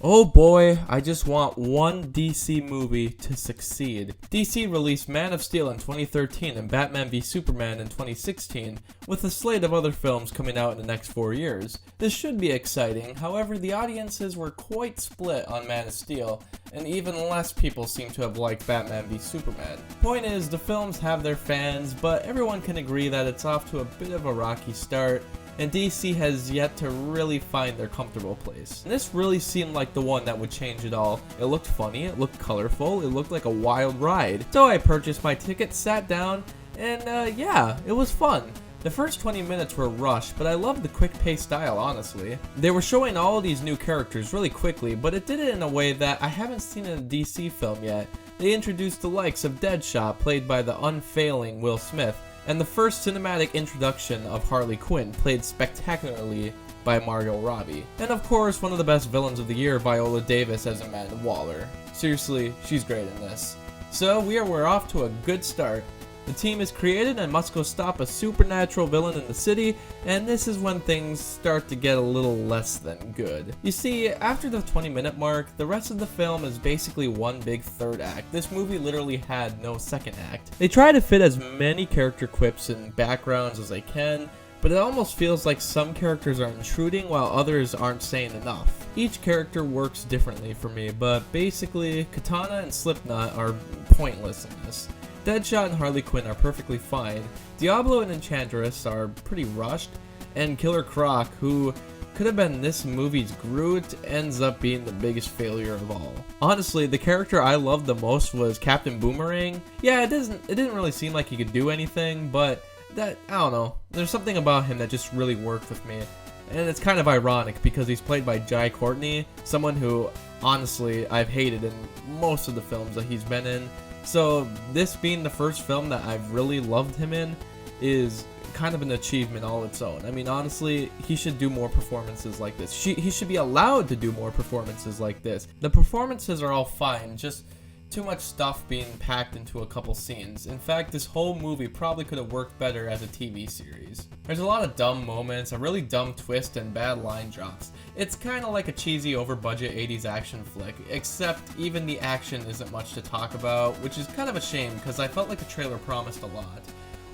Oh boy, I just want one DC movie to succeed. DC released Man of Steel in 2013 and Batman v Superman in 2016, with a slate of other films coming out in the next 4 years. This should be exciting, however the audiences were quite split on Man of Steel, and even less people seem to have liked Batman v Superman. Point is, the films have their fans, but everyone can agree that it's off to a bit of a rocky start, and DC has yet to really find their comfortable place. And this really seemed like the one that would change it all. It looked funny, it looked colorful, it looked like a wild ride. So I purchased my ticket, sat down, and yeah, it was fun. The first 20 minutes were rushed, but I loved the quick-paced style, honestly. They were showing all of these new characters really quickly, but it did it in a way that I haven't seen in a DC film yet. They introduced the likes of Deadshot, played by the unfailing Will Smith, and the first cinematic introduction of Harley Quinn, played spectacularly by Margot Robbie. And of course, one of the best villains of the year, Viola Davis as Amanda Waller. Seriously, she's great in this. So we're off to a good start. The team is created and must go stop a supernatural villain in the city, and this is when things start to get a little less than good. You see, after the 20-minute mark, the rest of the film is basically one big third act. This movie literally had no second act. They try to fit as many character quips and backgrounds as they can, but it almost feels like some characters are intruding while others aren't saying enough. Each character works differently for me, but basically, Katana and Slipknot are pointless in this. Deadshot and Harley Quinn are perfectly fine, Diablo and Enchantress are pretty rushed, and Killer Croc, who could have been this movie's Groot, ends up being the biggest failure of all. Honestly, the character I loved the most was Captain Boomerang. Yeah, it didn't really seem like he could do anything, but I don't know, there's something about him that just really worked with me. And it's kind of ironic because he's played by Jai Courtney, someone who, honestly, I've hated in most of the films that he's been in. So this being the first film that I've really loved him in is kind of an achievement all its own. I mean, honestly, he should do more performances like this. He should be allowed to do more performances like this. The performances are all fine, just too much stuff being packed into a couple scenes. In fact, this whole movie probably could have worked better as a TV series. There's a lot of dumb moments, a really dumb twist, and bad line drops. It's kind of like a cheesy, over-budget 80s action flick, except even the action isn't much to talk about, which is kind of a shame because I felt like the trailer promised a lot.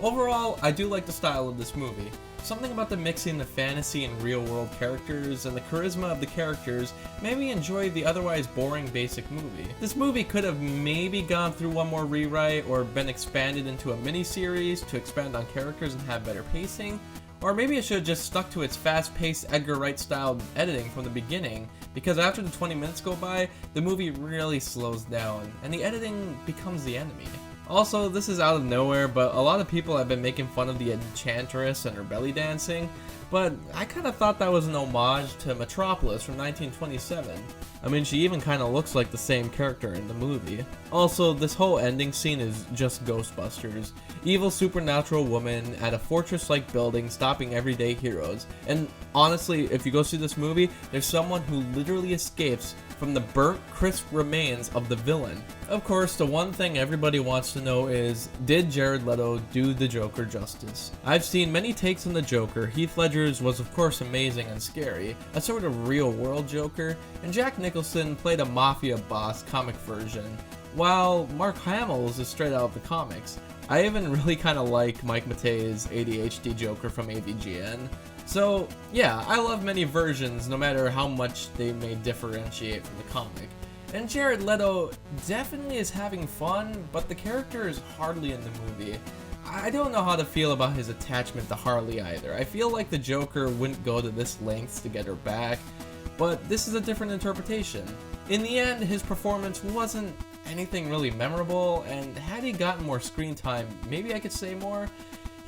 Overall, I do like the style of this movie. Something about the mixing the fantasy and real-world characters and the charisma of the characters made me enjoy the otherwise boring basic movie. This movie could have maybe gone through one more rewrite or been expanded into a mini-series to expand on characters and have better pacing, or maybe it should have just stuck to its fast-paced Edgar Wright-style editing from the beginning, because after the 20 minutes go by, the movie really slows down, and the editing becomes the enemy. Also, this is out of nowhere, but a lot of people have been making fun of the Enchantress and her belly dancing, but I kind of thought that was an homage to Metropolis from 1927. I mean, she even kind of looks like the same character in the movie. Also, this whole ending scene is just Ghostbusters. Evil supernatural woman at a fortress-like building stopping everyday heroes. And honestly, if you go see this movie, there's someone who literally escapes from the burnt, crisp remains of the villain. Of course, the one thing everybody wants to know is, did Jared Leto do the Joker justice? I've seen many takes on the Joker. Heath Ledger's was of course amazing and scary, a sort of real-world Joker, and Jack Nicholson played a mafia boss comic version, while Mark Hamill's is straight out of the comics. I even really kind of like Mike Matei's ADHD Joker from AVGN. So, yeah, I love many versions, no matter how much they may differentiate from the comic. And Jared Leto definitely is having fun, but the character is hardly in the movie. I don't know how to feel about his attachment to Harley either. I feel like the Joker wouldn't go to this lengths to get her back, but this is a different interpretation. In the end, his performance wasn't anything really memorable, and had he gotten more screen time, maybe I could say more.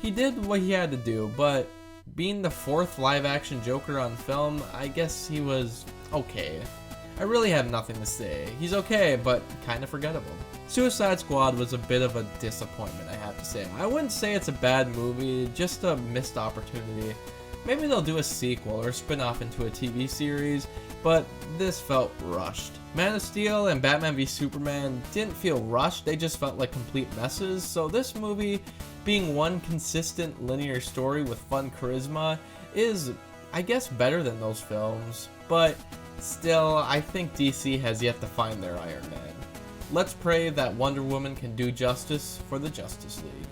He did what he had to do, but being the fourth live-action Joker on film, I guess he was okay. I really have nothing to say. He's okay, but kinda forgettable. Suicide Squad was a bit of a disappointment, I have to say. I wouldn't say it's a bad movie, just a missed opportunity. Maybe they'll do a sequel or spin-off into a TV series, but this felt rushed. Man of Steel and Batman v Superman didn't feel rushed, they just felt like complete messes, so this movie, being one consistent linear story with fun charisma, is, I guess, better than those films. But Still, I think DC has yet to find their Iron Man. Let's pray that Wonder Woman can do justice for the Justice League.